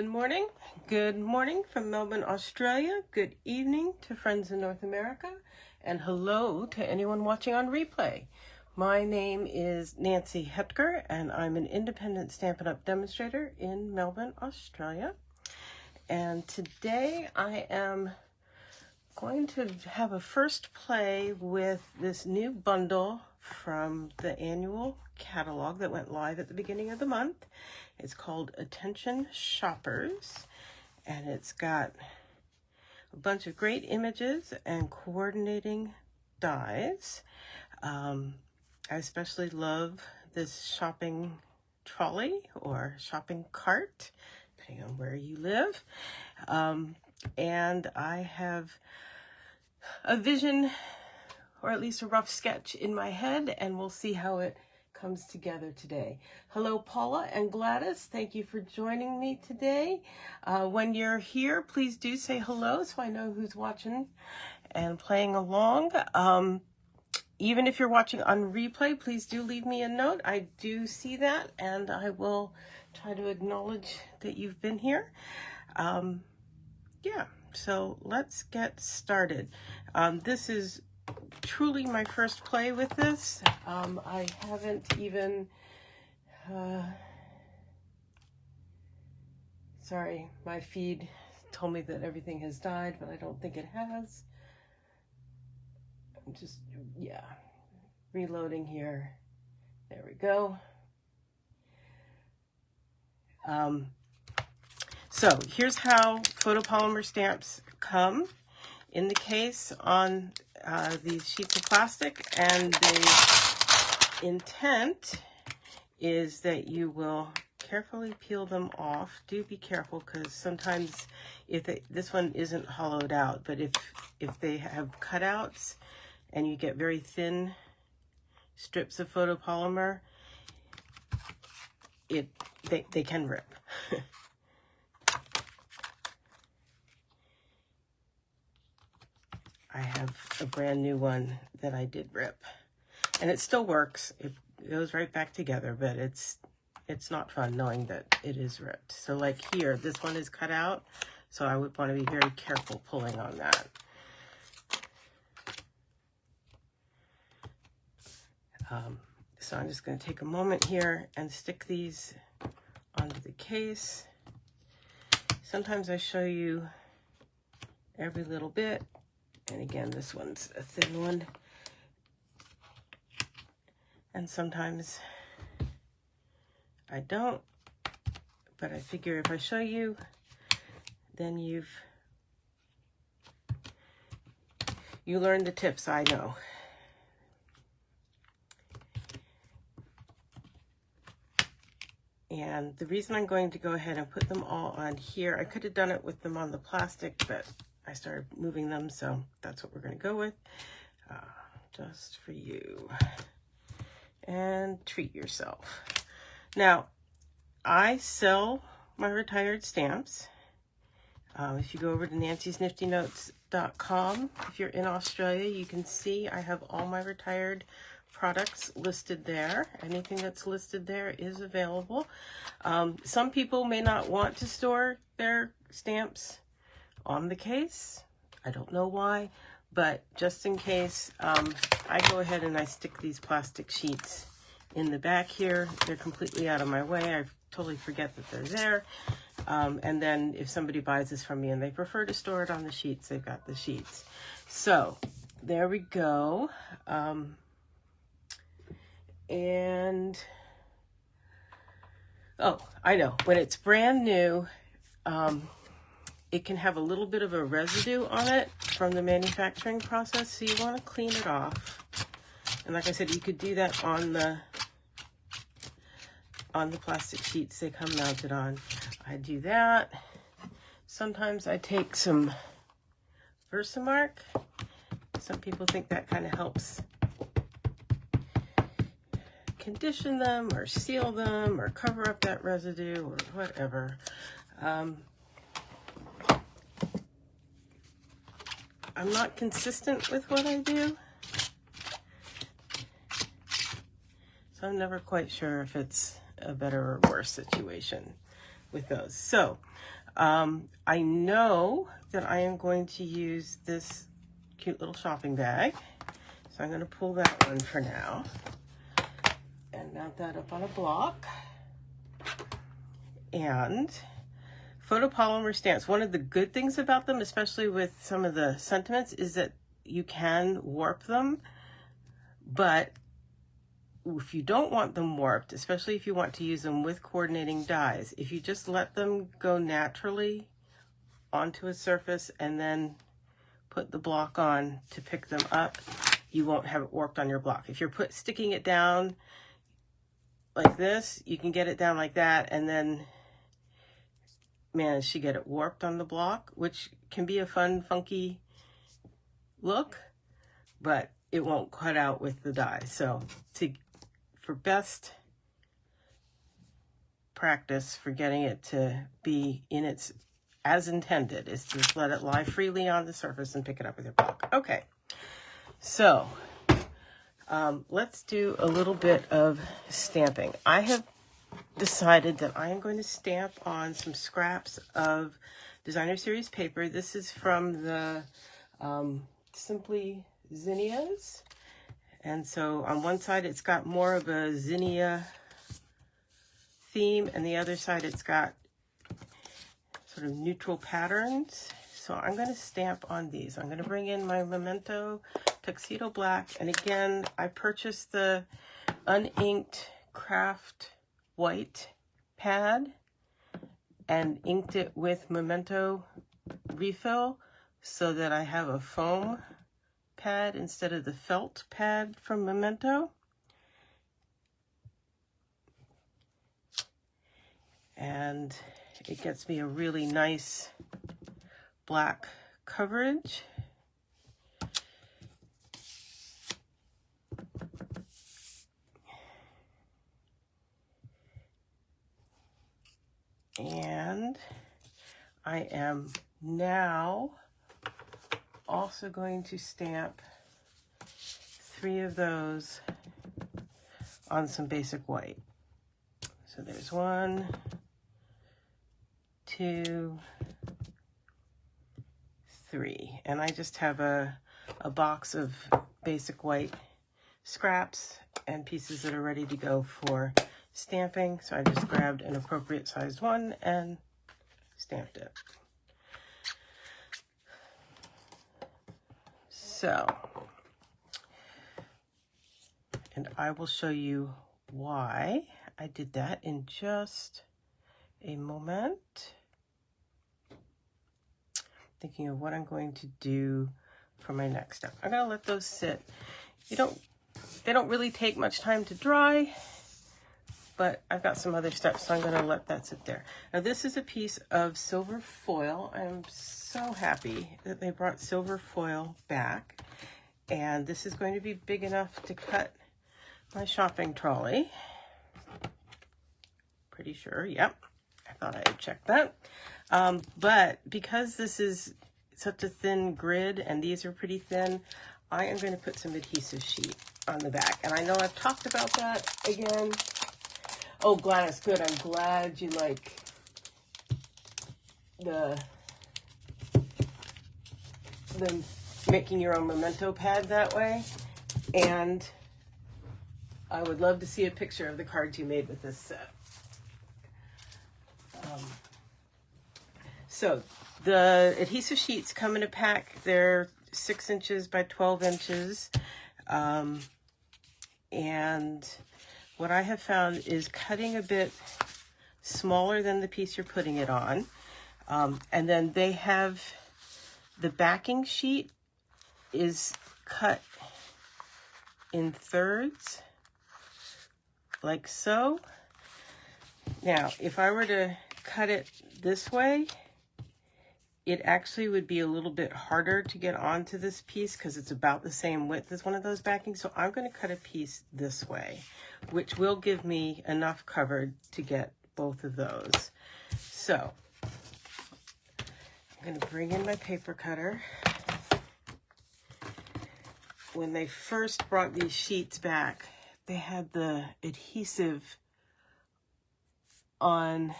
Good morning. Good morning from Melbourne, Australia. Good evening to friends in North America. And hello to anyone watching on replay. My name is Nancy Hetker, and I'm an independent Stampin' Up! Demonstrator in Melbourne, Australia. And today I am going to have a first play with this new bundle from the annual catalog that went live at the beginning of the month. It's called Attention Shoppers, and it's got a bunch of great images and coordinating dies. I especially love this shopping trolley or shopping cart, depending on where you live. And I have a vision, or at least a rough sketch in my head, and we'll see how it comes together today. Hello, Paula and Gladys. Thank you for joining me today. When you're here, please do say hello so I know who's watching and playing along. Even if you're watching on replay, please do leave me a note. I do see that, and I will try to acknowledge that you've been here. Yeah, so let's get started. This is truly my first play with this. I haven't even, sorry, my feed told me that everything has died, but I don't think it has. I'm just, yeah, reloading here. There we go. So here's how photopolymer stamps come in the case on these sheets of plastic, and the intent is that you will carefully peel them off. Do be careful, because sometimes this one isn't hollowed out, but if they have cutouts and you get very thin strips of photopolymer, they can rip. I have a brand new one that I did rip, and it still works. It goes right back together, but it's not fun knowing that it is ripped. So like here, this one is cut out, so I would want to be very careful pulling on that. So I'm just going to take a moment here and stick these onto the case. Sometimes I show you every little bit. And again, this one's a thin one. And sometimes I don't, but I figure if I show you, then you learn the tips I know. And the reason I'm going to go ahead and put them all on here, I could have done it with them on the plastic, but I started moving them, so that's what we're going to go with. Just for you. And treat yourself. Now, I sell my retired stamps. If you go over to nancysniftynotes.com, if you're in Australia, you can see I have all my retired products listed there. Anything that's listed there is available. Some people may not want to store their stamps on the case. I don't know why, but just in case, I go ahead and I stick these plastic sheets in the back here. They're completely out of my way. I totally forget that they're there. And then if somebody buys this from me and they prefer to store it on the sheets, they've got the sheets. So there we go. And, oh, I know, when it's brand new, it can have a little bit of a residue on it from the manufacturing process, so you want to clean it off. And like I said, you could do that on the plastic sheets they come mounted on. I do that. Sometimes I take some Versamark. Some people think that kind of helps condition them or seal them or cover up that residue or whatever. I'm not consistent with what I do, so I'm never quite sure if it's a better or worse situation with those. So I know that I am going to use this cute little shopping bag. So I'm going to pull that one for now and mount that up on a block. And photopolymer stamps, one of the good things about them, especially with some of the sentiments, is that you can warp them. But if you don't want them warped, especially if you want to use them with coordinating dies, if you just let them go naturally onto a surface and then put the block on to pick them up, you won't have it warped on your block. If you're sticking it down like this, you can get it down like that and then manage to get it warped on the block, which can be a fun, funky look, but it won't cut out with the die. So for best practice for getting it to be in its as intended is to just let it lie freely on the surface and pick it up with your block. Okay, so let's do a little bit of stamping. I have decided that I am going to stamp on some scraps of Designer Series paper. This is from the Simply Zinnias. And so on one side it's got more of a zinnia theme, and the other side it's got sort of neutral patterns. So I'm going to stamp on these. I'm going to bring in my Memento Tuxedo Black. And again, I purchased the uninked craft white pad and inked it with Memento refill so that I have a foam pad instead of the felt pad from Memento. And it gets me a really nice black coverage. And I am now also going to stamp 3 of those on some basic white. So there's 1, 2, 3. And I just have a box of basic white scraps and pieces that are ready to go for stamping. So I just grabbed an appropriate sized one and stamped it. So, and I will show you why I did that in just a moment. Thinking of what I'm going to do for my next step. I'm gonna let those sit. They don't really take much time to dry, but I've got some other steps, so I'm gonna let that sit there. Now this is a piece of silver foil. I'm so happy that they brought silver foil back. And this is going to be big enough to cut my shopping trolley. Pretty sure, yep. I thought I had checked that. But because this is such a thin grid and these are pretty thin, I am going to put some adhesive sheet on the back. And I know I've talked about that again. Oh, Gladys, good. I'm glad you like the making your own memento pad that way. And I would love to see a picture of the cards you made with this set. So the adhesive sheets come in a pack. They're 6 inches by 12 inches. And what I have found is cutting a bit smaller than the piece you're putting it on. And then they have the backing sheet is cut in thirds, like so. Now, if I were to cut it this way, it actually would be a little bit harder to get onto this piece because it's about the same width as one of those backings. So I'm going to cut a piece this way, which will give me enough covered to get both of those. So I'm going to bring in my paper cutter. When they first brought these sheets back, they had the adhesive on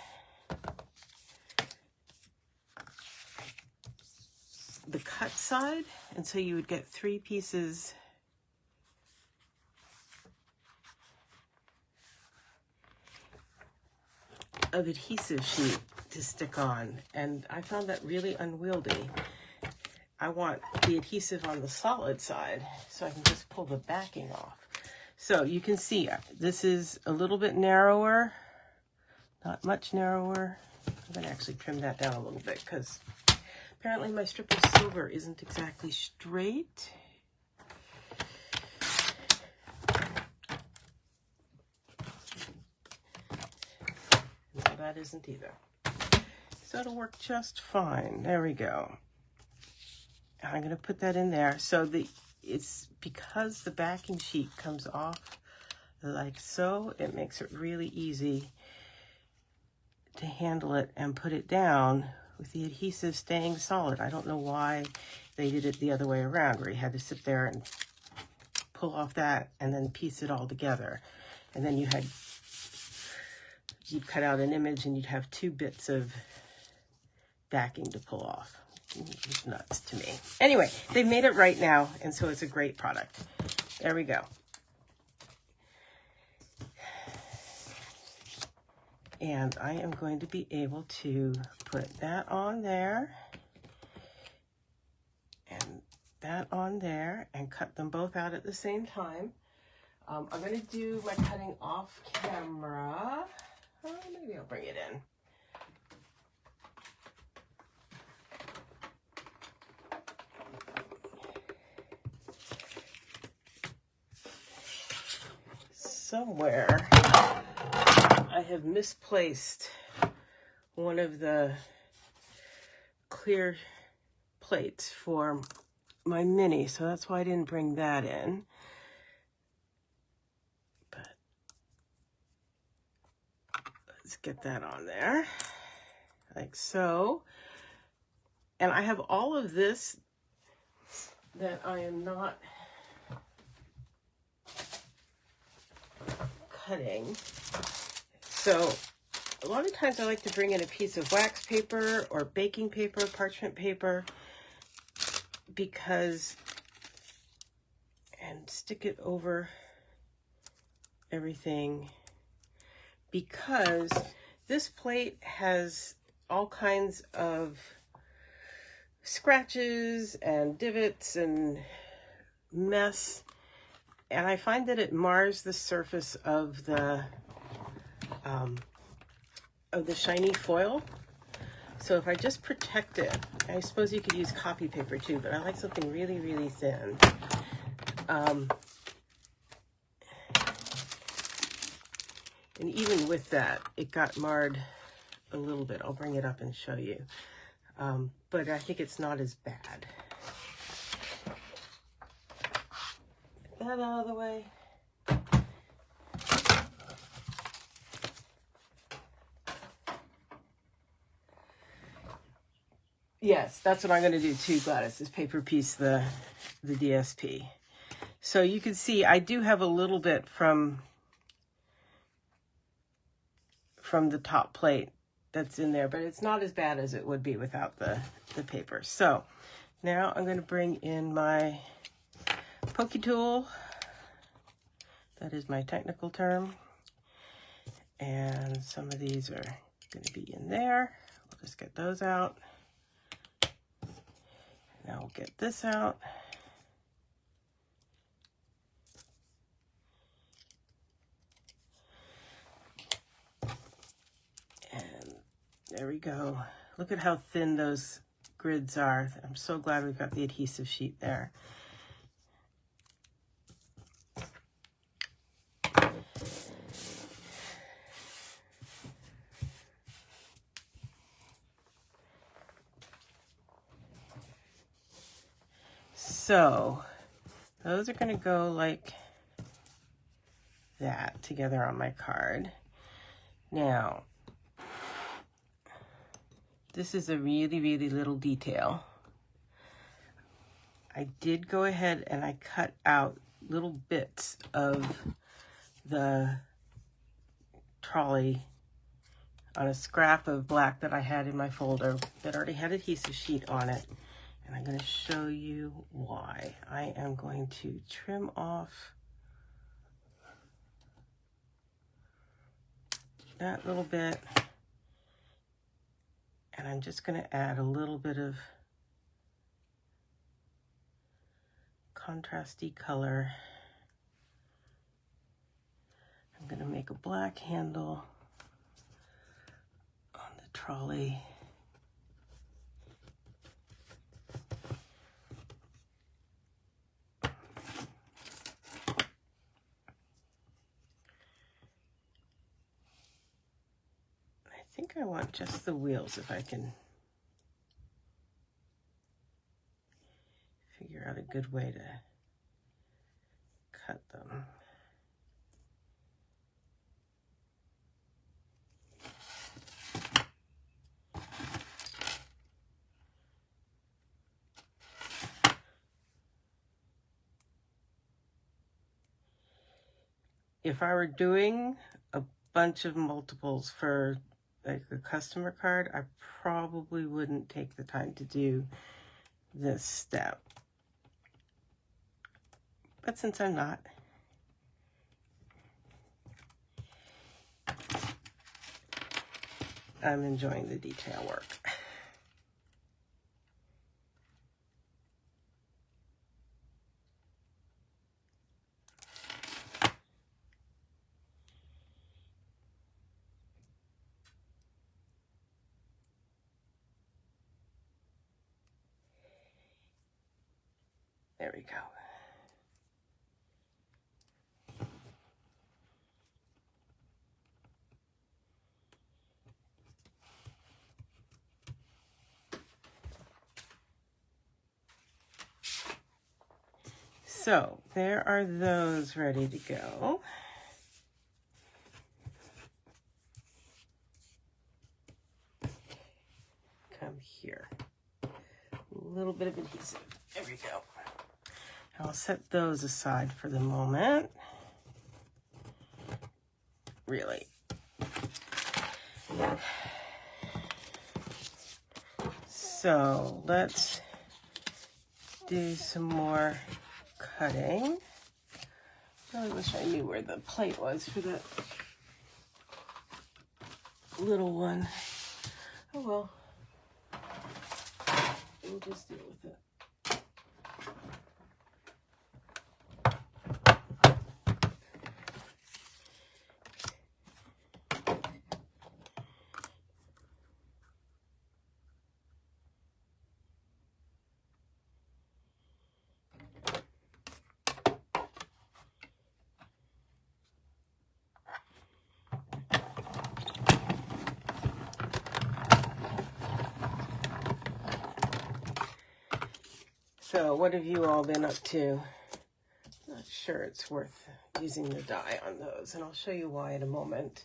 the cut side, and so you would get 3 pieces of adhesive sheet to stick on, and I found that really unwieldy. I want the adhesive on the solid side so I can just pull the backing off. So you can see this is a little bit narrower, not much narrower. I'm going to actually trim that down a little bit because apparently my strip of silver isn't exactly straight. No, that isn't either. So it'll work just fine. There we go. I'm going to put that in there. So it's because the backing sheet comes off like so, it makes it really easy to handle it and put it down with the adhesive staying solid. I don't know why they did it the other way around, where you had to sit there and pull off that and then piece it all together. And then you'd cut out an image and you'd have 2 bits of backing to pull off. It's nuts to me. Anyway, they've made it right now, and so it's a great product. There we go. And I am going to be able to put that on there and that on there and cut them both out at the same time. I'm going to do my cutting off camera. Oh, maybe I'll bring it in. Somewhere I have misplaced one of the clear plates for my mini, so that's why I didn't bring that in. But let's get that on there, like so. And I have all of this that I am not cutting. So a lot of times I like to bring in a piece of wax paper or baking paper, parchment paper, and stick it over everything, because this plate has all kinds of scratches and divots and mess, and I find that it mars the surface of the shiny foil. So if I just protect it, I suppose you could use copy paper too, but I like something really, really thin. And even with that, it got marred a little bit. I'll bring it up and show you. But I think it's not as bad. Get that out of the way. Yes, that's what I'm going to do too, Gladys, is paper piece the DSP. So you can see I do have a little bit from the top plate that's in there, but it's not as bad as it would be without the paper. So now I'm going to bring in my pokey tool. That is my technical term. And some of these are going to be in there. We'll just get those out. Now we'll get this out. And there we go. Look at how thin those grids are. I'm so glad we've got the adhesive sheet there. So those are going to go like that together on my card. Now, this is a really, really little detail. I did go ahead and I cut out little bits of the trolley on a scrap of black that I had in my folder that already had adhesive sheet on it. And I'm going to show you why. I am going to trim off that little bit, and I'm just going to add a little bit of contrasty color. I'm going to make a black handle on the trolley. I think I want just the wheels, if I can figure out a good way to cut them. If I were doing a bunch of multiples for like a customer card, I probably wouldn't take the time to do this step. But since I'm not, I'm enjoying the detail work. There we go. So there are those ready to go. Come here. A little bit of adhesive. There we go. I'll set those aside for the moment. Really. So let's do some more cutting. I wish I knew where the plate was for that little one. Oh well. We'll just deal with it. So what have you all been up to? Not sure it's worth using the dye on those, and I'll show you why in a moment.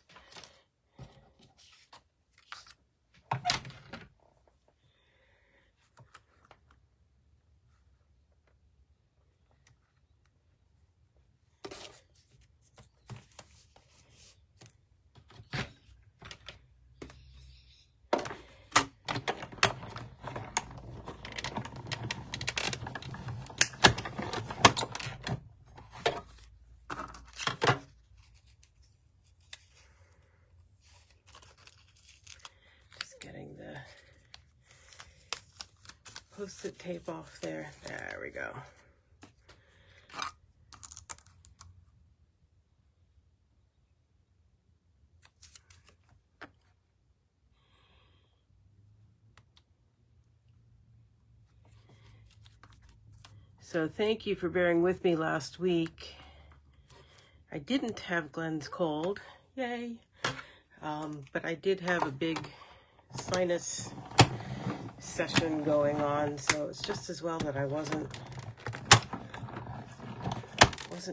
Getting the Post-it tape off there. There we go. So thank you for bearing with me last week. I didn't have Glenn's cold, yay, but I did have a big sinus session going on, so it's just as well that I wasn't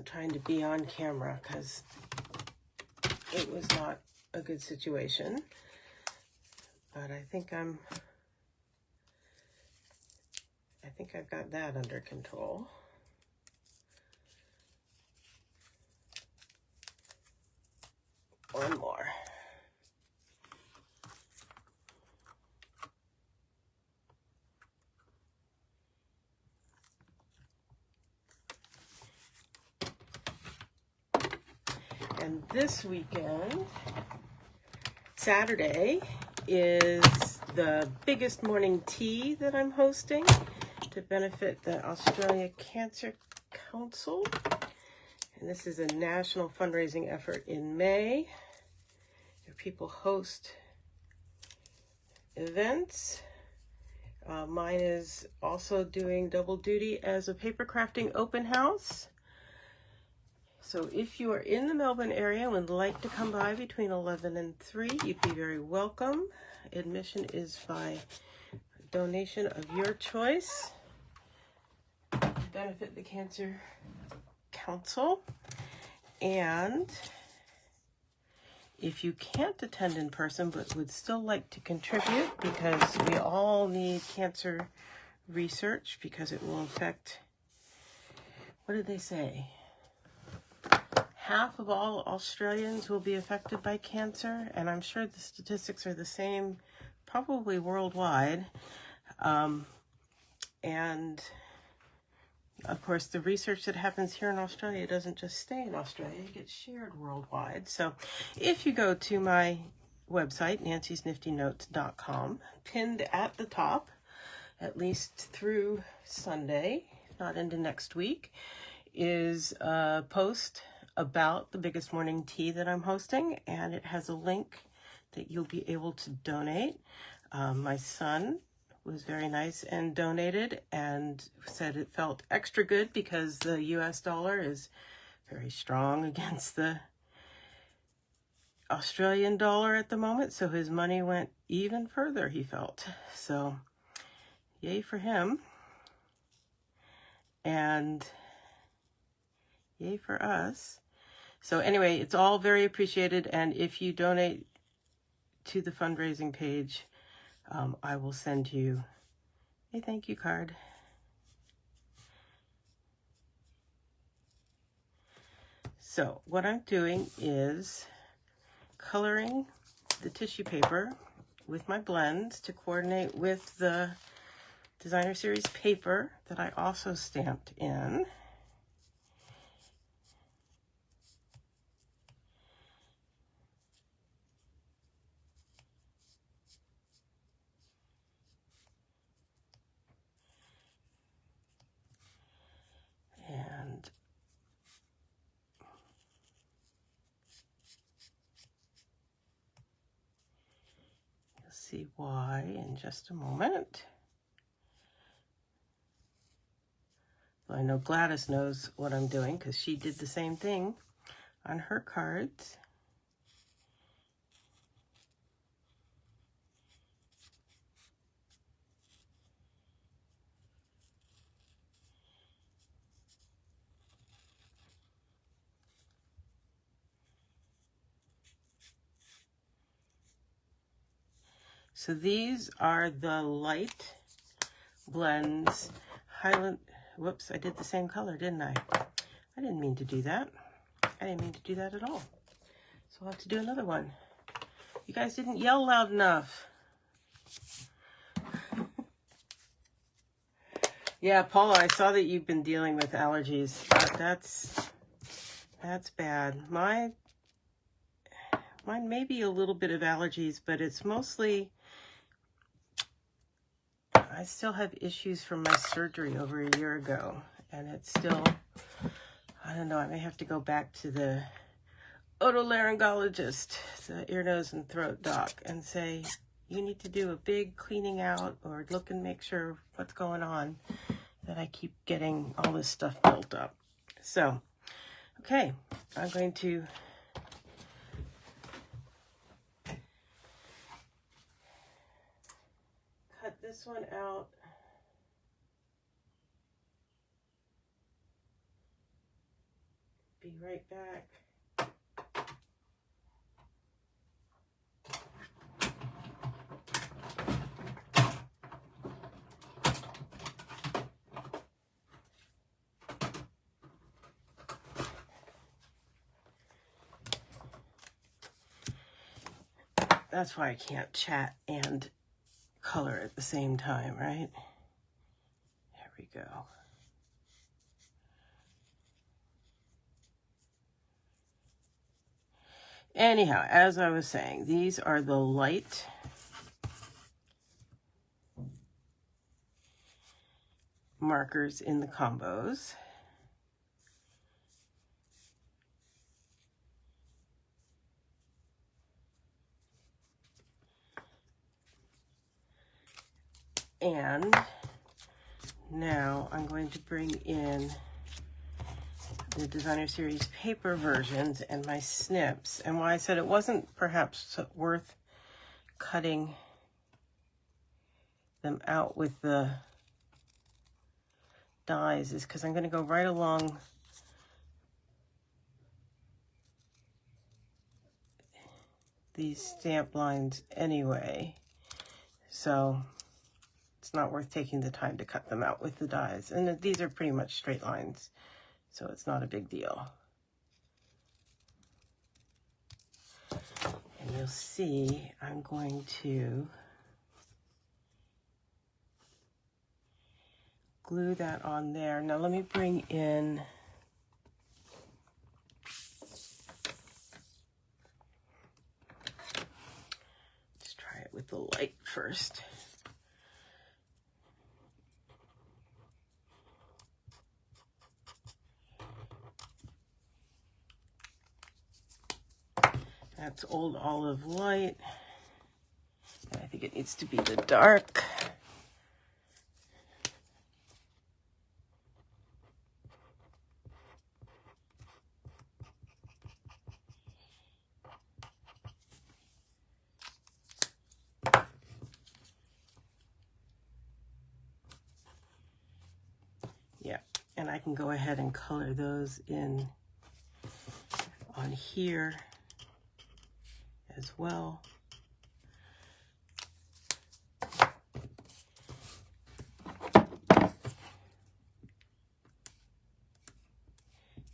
trying to be on camera, because it was not a good situation. But I think I've got that under control. One more. And this weekend, Saturday, is the biggest morning tea that I'm hosting to benefit the Australia Cancer Council. And this is a national fundraising effort in May. People host events. Mine is also doing double duty as a paper crafting open house. So if you are in the Melbourne area and would like to come by between 11 and 3, you'd be very welcome. Admission is by donation of your choice to benefit the Cancer Council. And if you can't attend in person but would still like to contribute, because we all need cancer research because it will affect, what did they say? Half of all Australians will be affected by cancer, and I'm sure the statistics are the same probably worldwide. And of course, the research that happens here in Australia doesn't just stay in Australia, it gets shared worldwide. So if you go to my website, nancysniftynotes.com, pinned at the top, at least through Sunday, if not into next week, is a post about the biggest morning tea that I'm hosting, and it has a link that you'll be able to donate. My son was very nice and donated and said it felt extra good because the US dollar is very strong against the Australian dollar at the moment, so his money went even further, he felt. So yay for him, and yay for us. So anyway, it's all very appreciated, and if you donate to the fundraising page, I will send you a thank you card. So what I'm doing is coloring the tissue paper with my blends to coordinate with the designer series paper that I also stamped in. And you'll see why in just a moment. Well, I know Gladys knows what I'm doing because she did the same thing on her cards. So these are the light blends. Highland, whoops, I did the same color, didn't I? I didn't mean to do that. I didn't mean to do that at all. So I'll have to do another one. You guys didn't yell loud enough. Yeah, Paula, I saw that you've been dealing with allergies. That's bad. Mine may be a little bit of allergies, but it's mostly, I still have issues from my surgery over a year ago, and it's still, I don't know, I may have to go back to the otolaryngologist, the ear, nose, and throat doc, and say, you need to do a big cleaning out or look and make sure what's going on, that I keep getting all this stuff built up. So, okay, I'm going to cut this one out. Be right back. That's why I can't chat and color at the same time, right? There we go. Anyhow, as I was saying, these are the light markers in the combos. And now I'm going to bring in the Designer Series paper versions and my snips. And why I said it wasn't perhaps worth cutting them out with the dies is because I'm going to go right along these stamp lines anyway. So it's not worth taking the time to cut them out with the dies. And these are pretty much straight lines, so it's not a big deal. And you'll see I'm going to glue that on there. Now let me bring in just try it with the light first. That's Old Olive Light. And I think it needs to be the dark. Yeah, and I can go ahead and color those in on here as well.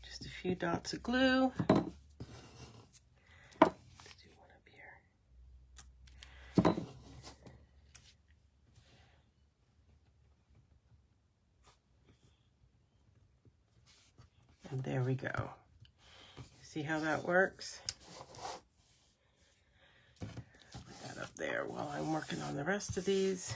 Just a few dots of glue. Let's do one up here. And there we go. See how that works? Put that up there while I'm working on the rest of these.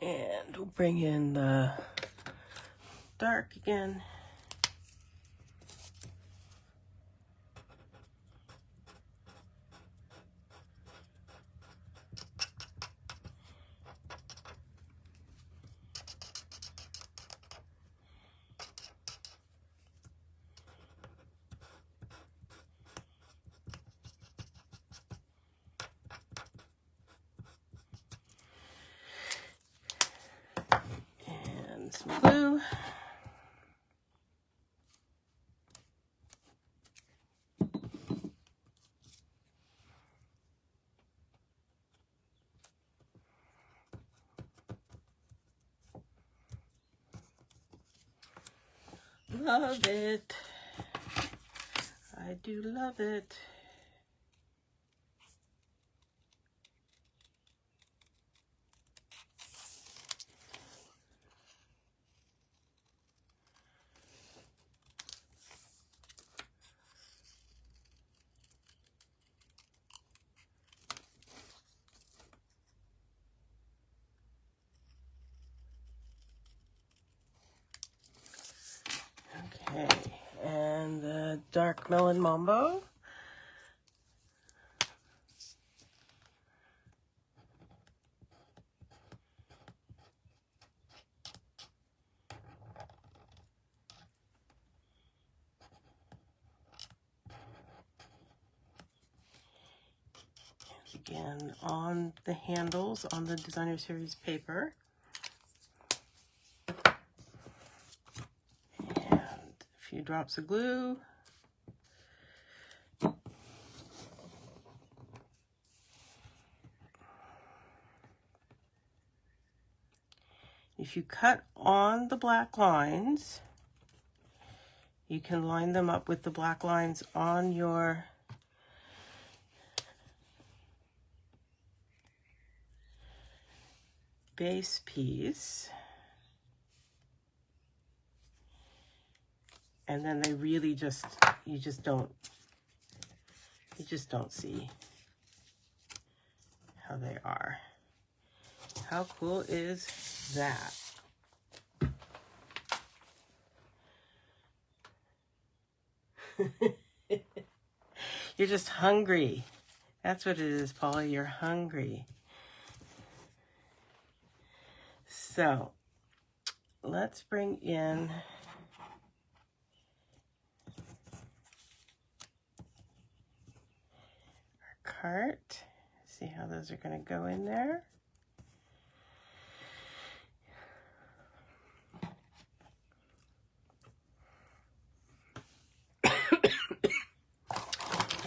And we'll bring in the dark again. Some glue. Love it. I do love it. Okay, and the dark melon mambo. again on the handles on the Designer Series paper. And a few drops of glue. If you cut on the black lines, you can line them up with the black lines on your base piece. And then they really just, you just don't see how they are. How cool is that? You're just hungry. That's what it is, Paula. You're hungry. So let's bring in our cart. See how those are going to go in there.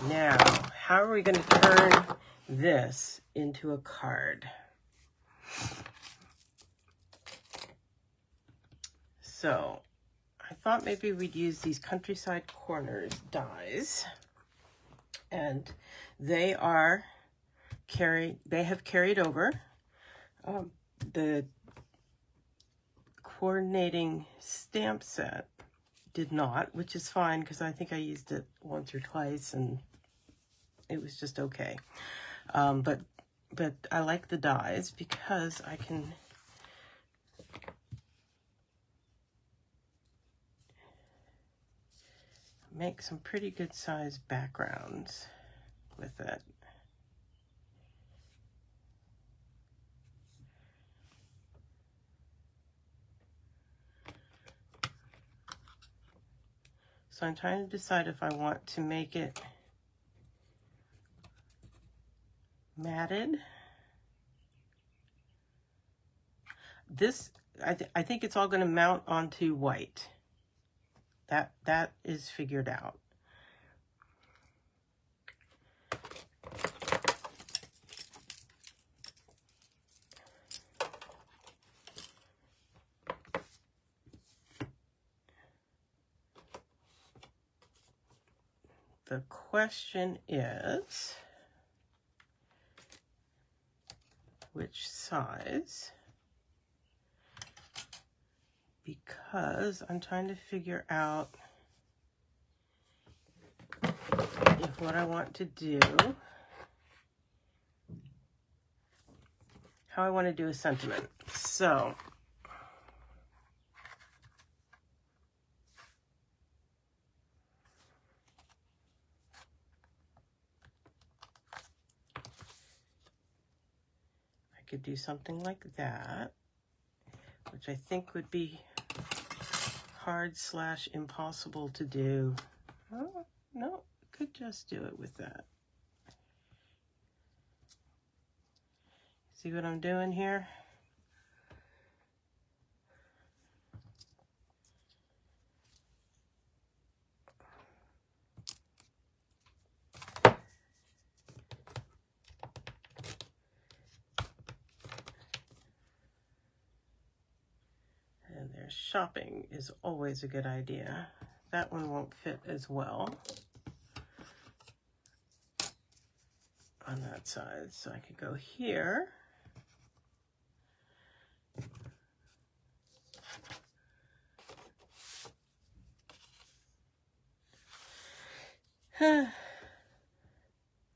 Now, how are we going to turn this into a card? So, I thought maybe we'd use these Countryside Corners dies, and they have carried over. The coordinating stamp set did not, which is fine because I think I used it once or twice and it was just okay. But I like the dies because I can make some pretty good sized backgrounds with it. So I'm trying to decide if I want to make it matted. This, I think it's all going to mount onto white. That is figured out. The question is, which size? Because I'm trying to figure out if what I want to do, how I want to do a sentiment. So I could do something like that, which I think would be hard/impossible to do. Oh, no, could just do it with that. See what I'm doing here? And their shopping is always a good idea. That one won't fit as well on that side, so I could go here.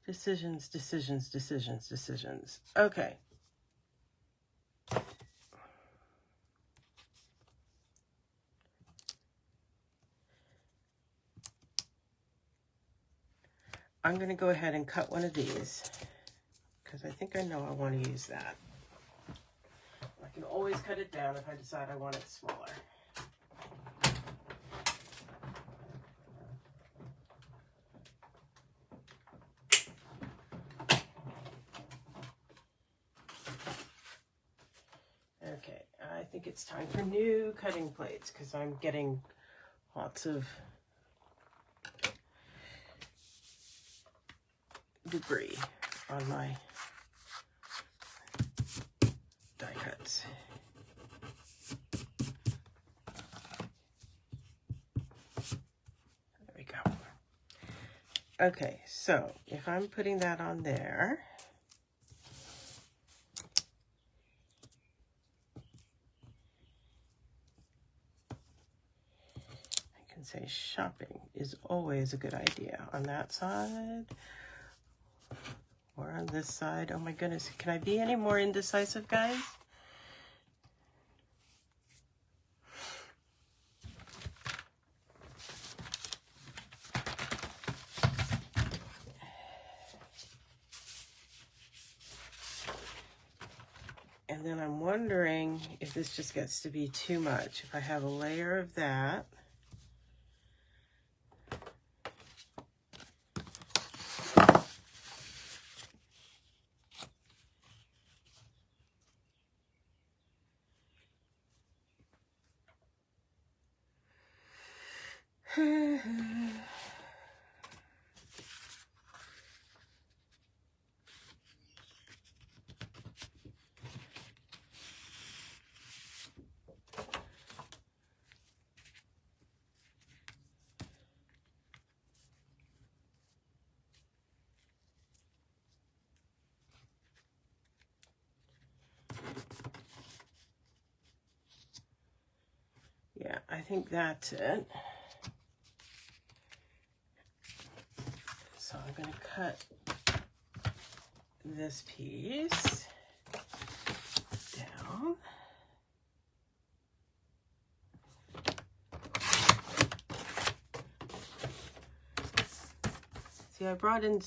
Decisions, decisions, decisions, decisions. Okay. I'm going to go ahead and cut one of these because I think I know I want to use that. I can always cut it down if I decide I want it smaller. think it's time for new cutting plates because I'm getting lots of debris on my die cuts. There we go. Okay, so if I'm putting that on there, I can say shopping is always a good idea on that side or on this side. Oh my goodness, can I be any more indecisive, guys? And then I'm wondering if this just gets to be too much. If I have a layer of that, yeah, I think that's it. So I'm going to cut this piece down. See, I brought in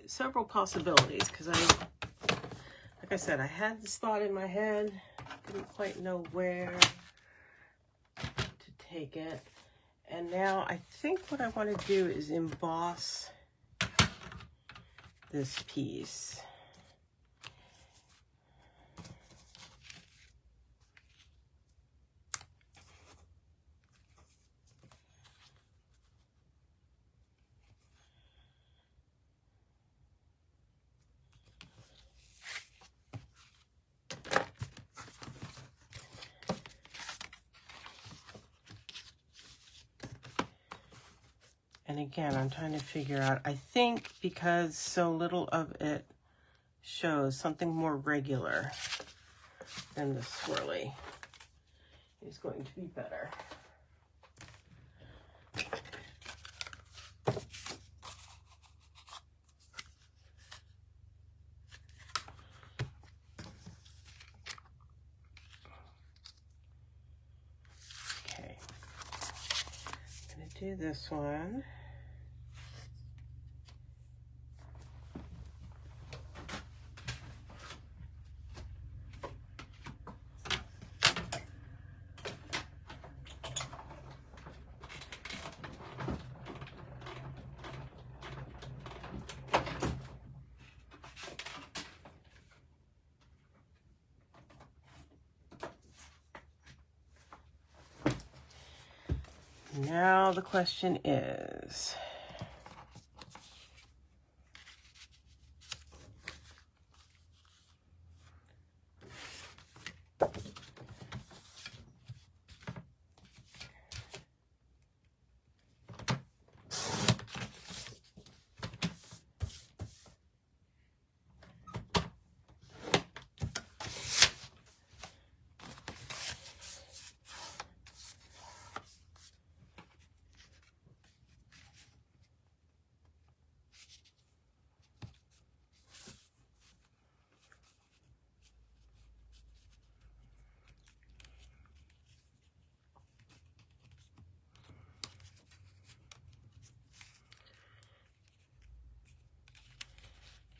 several possibilities because like I said, I had this thought in my head, didn't quite know where to take it. And now I think what I want to do is emboss this piece. And again, I'm trying to figure out, I think because so little of it shows, something more regular than the swirly is going to be better. Okay, I'm going to do this one. Now the question is,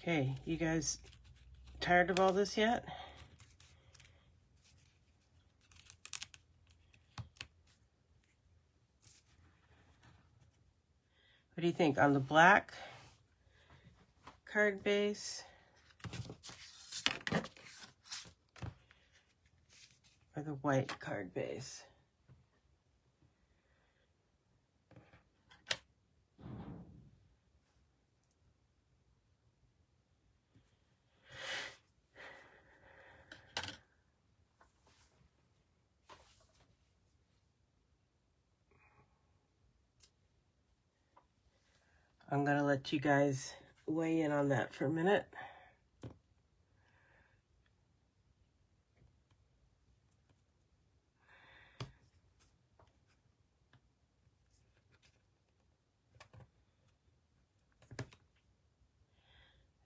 okay, you guys tired of all this yet? What do you think on the black card base? or the white card base? I'm going to let you guys weigh in on that for a minute.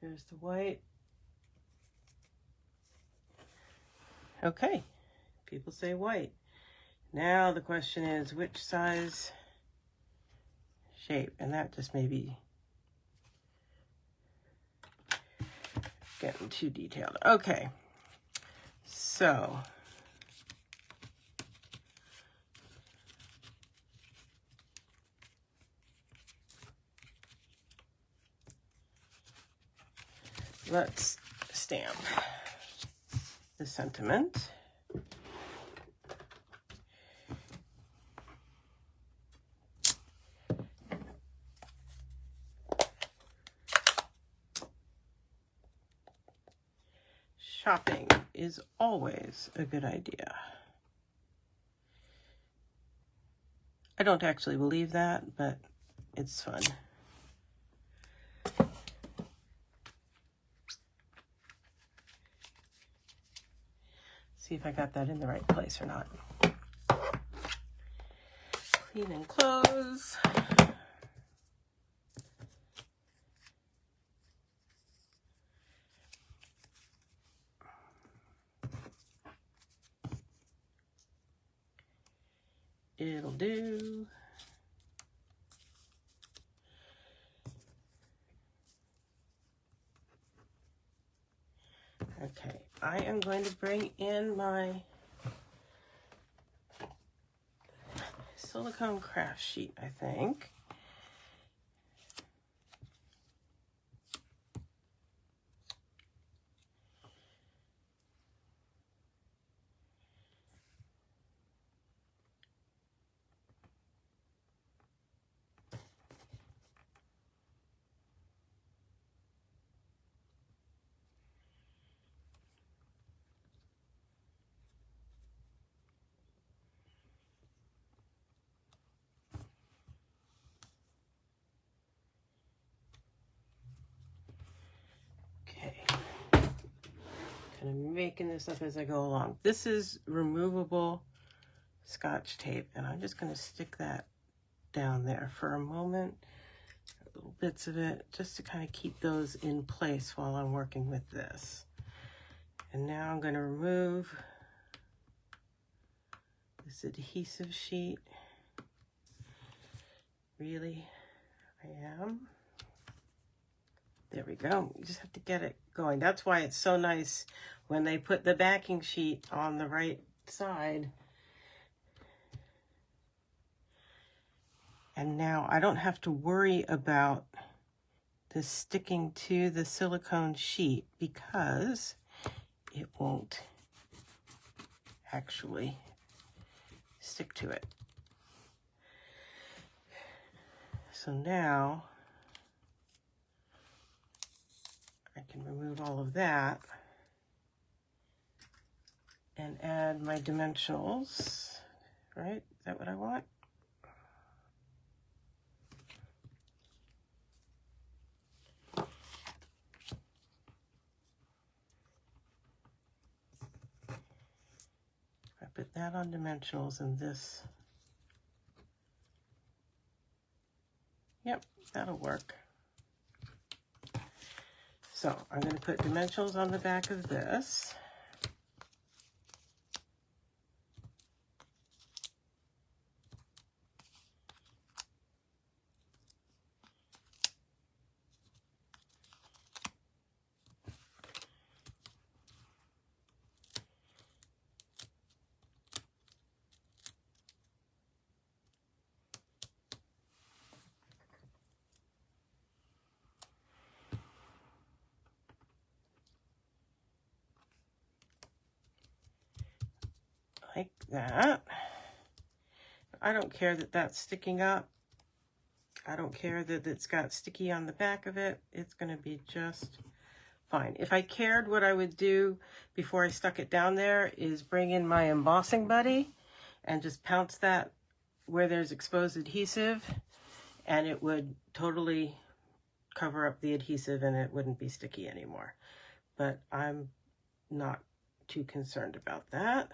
There's the white. Okay, people say white. Now the question is which size, shape, and that just may be getting too detailed. Okay, so let's stamp the sentiment. Shopping is always a good idea. I don't actually believe that, but it's fun. See if I got that in the right place or not. Clean and close. It'll do. Okay, I am going to bring in my silicone craft sheet, I think. Kind of making this up as I go along. This is removable Scotch tape, and I'm just going to stick that down there for a moment, little bits of it, just to kind of keep those in place while I'm working with this. And now I'm going to remove this adhesive sheet. Really, I am. There we go. You just have to get it going. That's why it's so nice when they put the backing sheet on the right side. And now I don't have to worry about this sticking to the silicone sheet because it won't actually stick to it. So now I can remove all of that and add my dimensionals, right? Is that what I want? I put that on dimensionals and this. Yep, that'll work. So I'm going to put dimensionals on the back of this. like that. I don't care that that's sticking up. I don't care that it's got sticky on the back of it. It's going to be just fine. If I cared, what I would do before I stuck it down there is bring in my embossing buddy and just pounce that where there's exposed adhesive, and it would totally cover up the adhesive and it wouldn't be sticky anymore. But I'm not too concerned about that.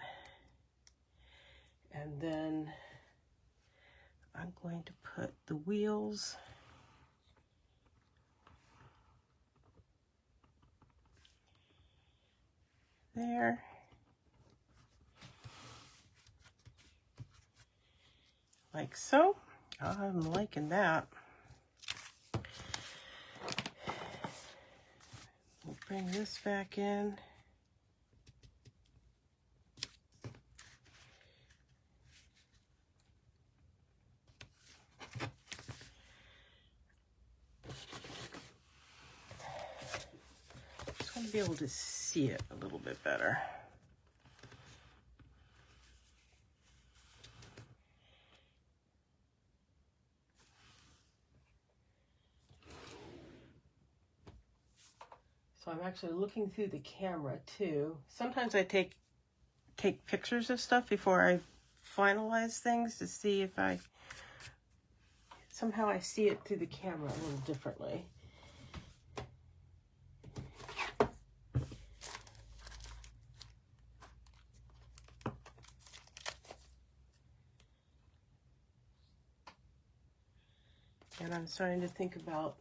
And then I'm going to put the wheels there. Like so. I'm liking that. We'll bring this back in. Just want to be able to see it a little bit better. So I'm actually looking through the camera too. Sometimes I take pictures of stuff before I finalize things to see if somehow I see it through the camera a little differently. And I'm starting to think about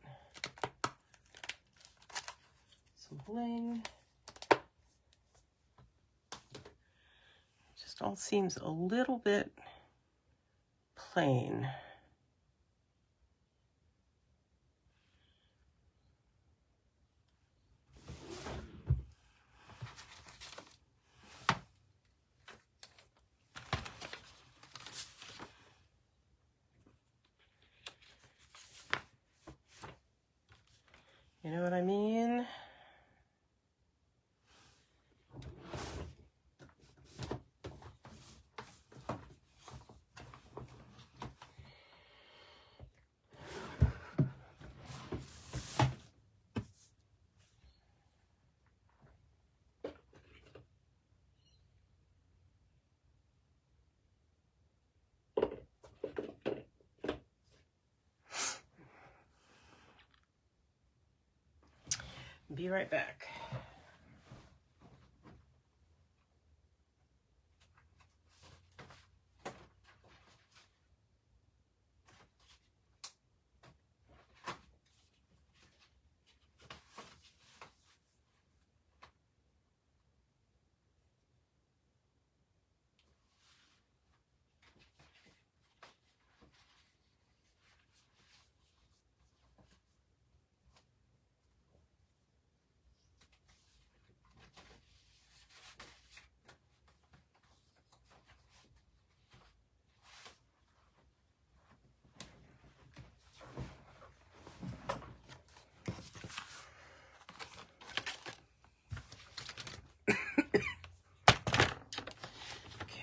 some bling. Just all seems a little bit plain. You know what I mean? Be right back.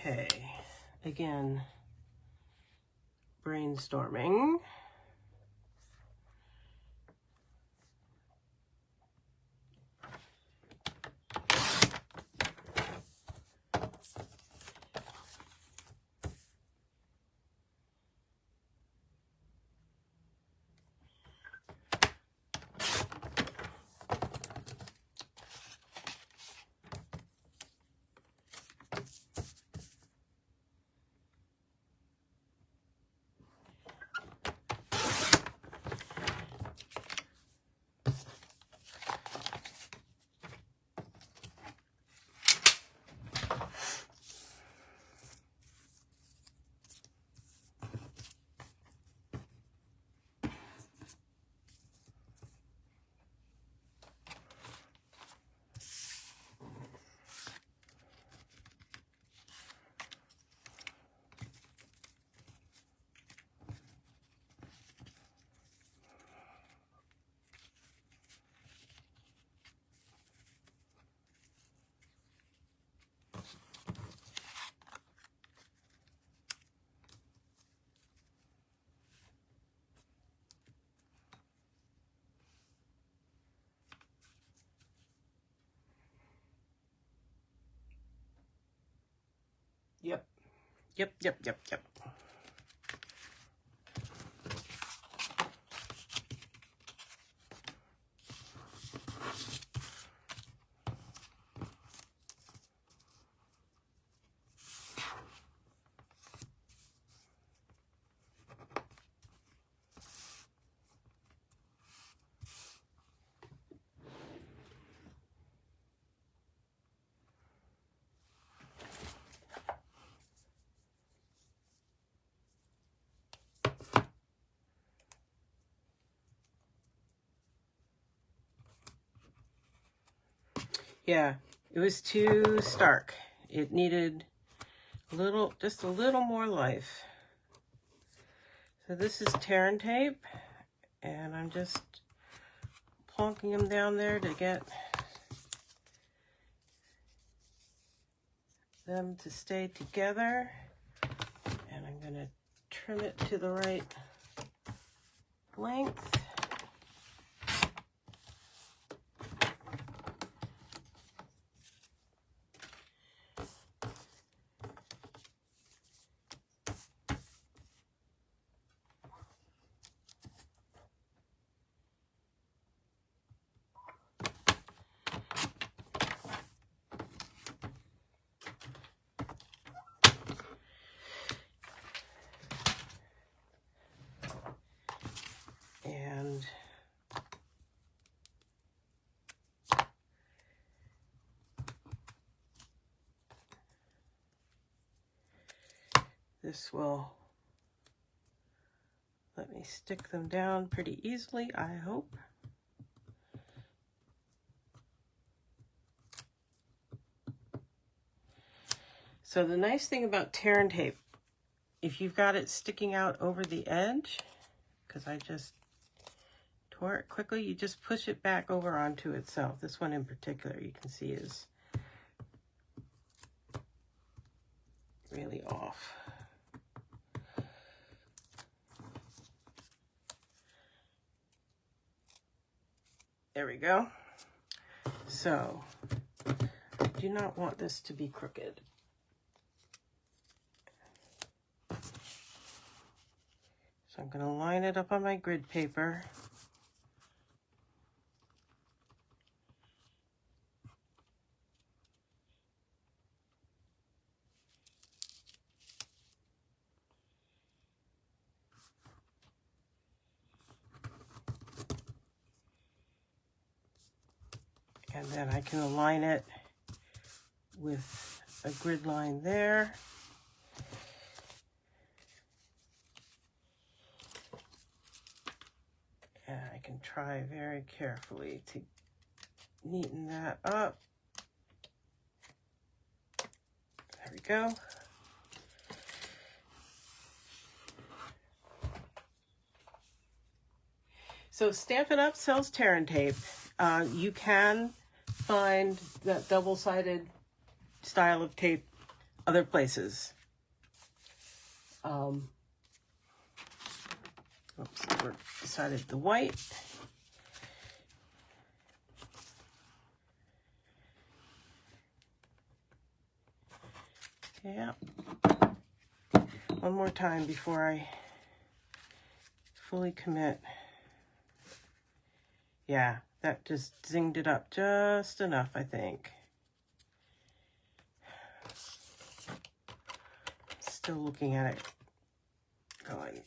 Okay, again, brainstorming. Yep, yep, yep, yep. Yeah, it was too stark. It needed just a little more life. So this is tear and tape, and I'm just plonking them down there to get them to stay together. And I'm going to trim it to the right length. And this will let me stick them down pretty easily, I hope. So the nice thing about tear and tape, if you've got it sticking out over the edge, because I just tore it quickly, you just push it back over onto itself. This one in particular, you can see is really off. There we go. So, I do not want this to be crooked. So I'm going to line it up on my grid paper. And then I can align it with a grid line there. And I can try very carefully to neaten that up. There we go. So Stampin' Up sells tear and tape. You can find that double-sided style of tape other places. Oops, we decided the white. Yeah. One more time before I fully commit. Yeah, that just zinged it up just enough, I think. Still looking at it, going,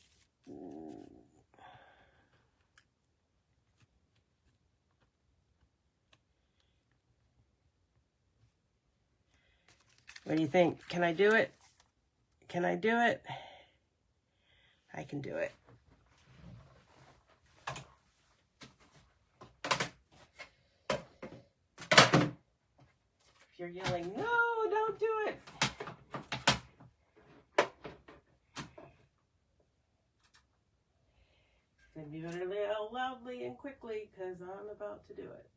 what do you think? Can I do it? Can I do it? I can do it. If you're yelling, no, don't do it. Then you better yell loudly and quickly because I'm about to do it.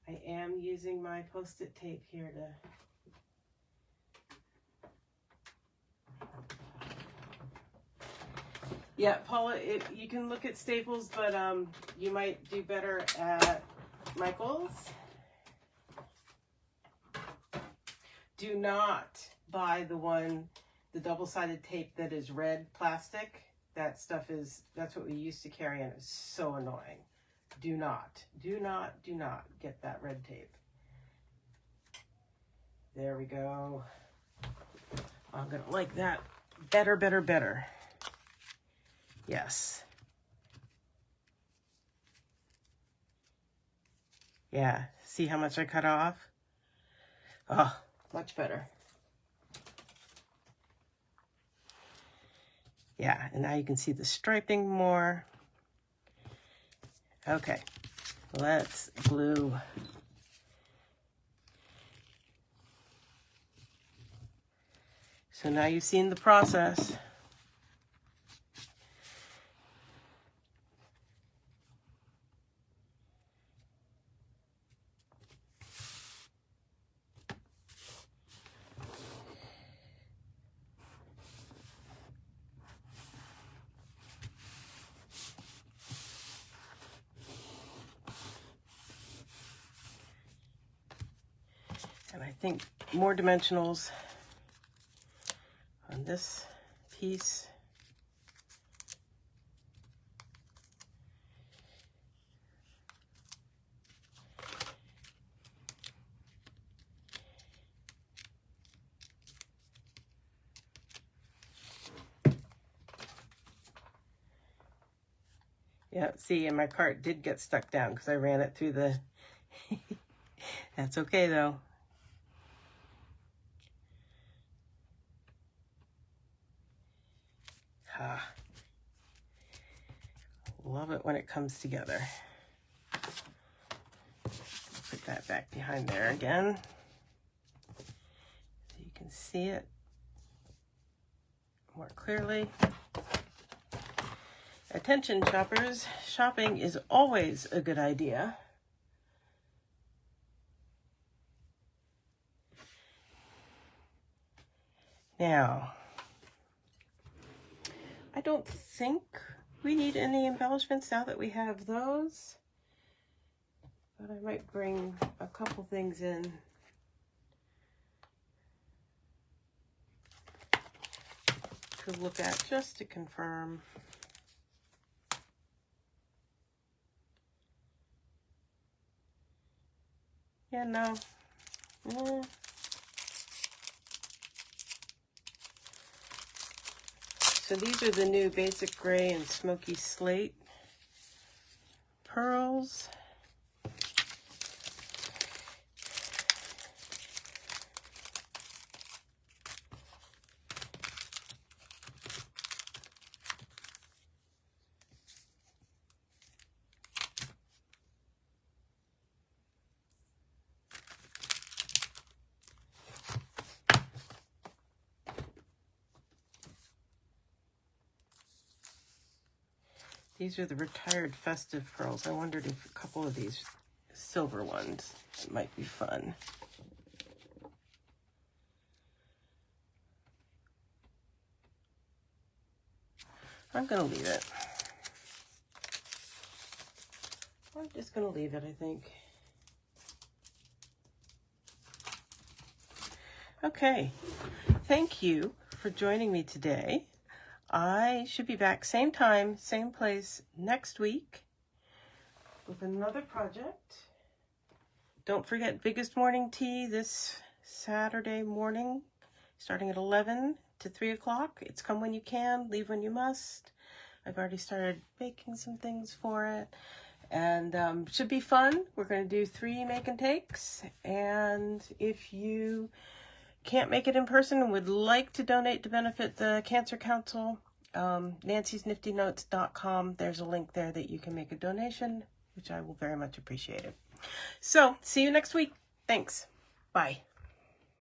I am using my Post-it tape here to yeah, Paula, you can look at Staples, but you might do better at Michael's. Do not buy the double-sided tape that is red plastic. That stuff that's what we used to carry, and it's so annoying. Do not get that red tape. There we go. I'm gonna like that better, better, better. Yes. Yeah, see how much I cut off? Oh, much better. Yeah, and now you can see the striping more. Okay, let's glue. So now you've seen the process. And I think more dimensionals on this piece. Yeah, see, and my cart did get stuck down because I ran it through the... That's okay, though. Ah, love it when it comes together. Put that back behind there again so you can see it more clearly. Attention, shoppers. Shopping is always a good idea. Now, I don't think we need any embellishments now that we have those, but I might bring a couple things in to look at just to confirm. Yeah, no. So these are the new basic gray and smoky slate pearls. These are the retired festive pearls. I wondered if a couple of these silver ones might be fun. I'm gonna leave it. I'm just gonna leave it, I think. Okay, thank you for joining me today. I should be back same time, same place next week with another project. Don't forget Biggest Morning Tea this Saturday morning, starting at 11 to 3 o'clock. It's come when you can, leave when you must. I've already started baking some things for it, and should be fun. We're going to do 3 make and takes, and if you can't make it in person and would like to donate to benefit the Cancer Council, nancysniftynotes.com. There's a link there that you can make a donation, which I will very much appreciate it. So, see you next week. Thanks. Bye.